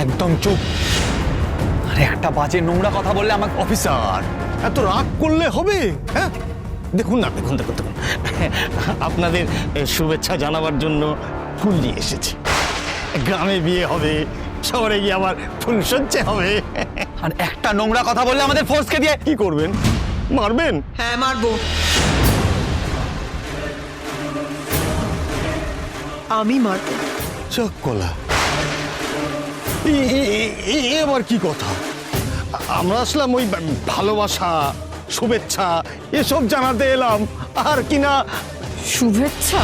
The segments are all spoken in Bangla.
একদম চুপ। আরে একটা বাজে নোংরা কথা বললে আমাকে। অফিসার, এত রাগ করলে হবে? হ্যাঁ, দেখুন না, দেখুন দেখুন দেখুন, আপনাদের শুভেচ্ছা জানাবার জন্য ফুল নিয়ে এসেছি। গ্রামে বিয়ে হবে, শহরে গিয়ে আবার ফুলসজ্জা হবে। আর একটা নোংরা কথা বললে আমাদের ফোর্সকে দিয়ে কি করবেন? মারবেন? হ্যাঁ মারবো। আমি মারবো। চক কলা, এবার কি কথা? আমরা আসলাম ওই ভালোবাসা, শুভেচ্ছা এসব জানাতে এলাম, আর কিনা শুভেচ্ছা?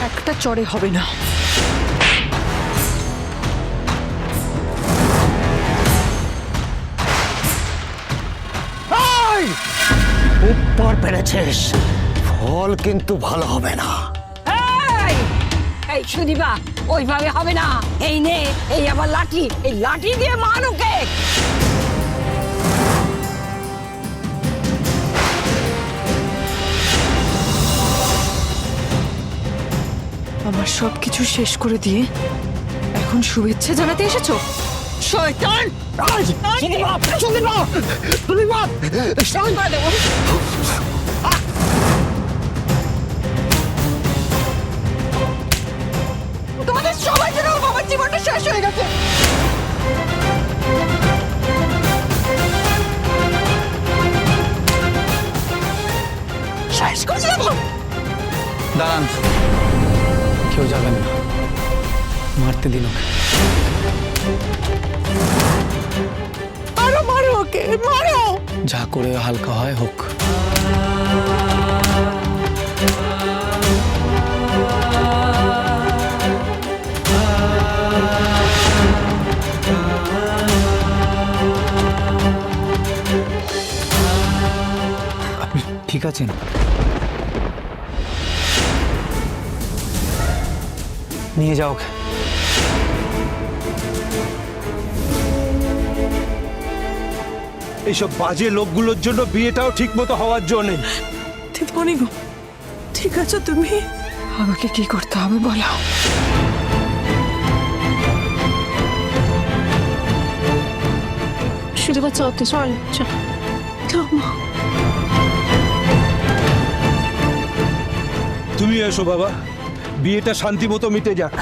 একটা চড়ে হবে না। উপর পেরেছিস, ফল কিন্তু ভালো হবে না। এই সুদীপা, ওইভাবে হবে না। এই নে, এই আবার লাঠি, এই লাঠি দিয়ে মার ওকে। আমার সবকিছু শেষ করে দিয়ে এখন শুভেচ্ছা জানাতে এসেছো? শয়তান! তোমাদের সবাই যেন আমার জীবনটা শেষ হয়ে গেছে। শেষ করে দেব। দাঁড়ান, কেউ যাবেন না, মারতে দিন ওকে। আরো মারো ওকে, মারো। যা করে হালকা হয় হোক। আপনি ঠিক আছেন? নিয়ে যাও ওকে। এইসব বাজে লোকগুলোর জন্য বিয়েটাও ঠিক মতো হওয়ার জন্য নেই। দিদিমণি গো, ঠিক আছো তুমি? আমাকে কি করতে হবে বলো। শুধু বাচ্চা হতে চল মা। তুমি এসো বাবা, বিয়েটা শান্তি মতো মিটে যাক।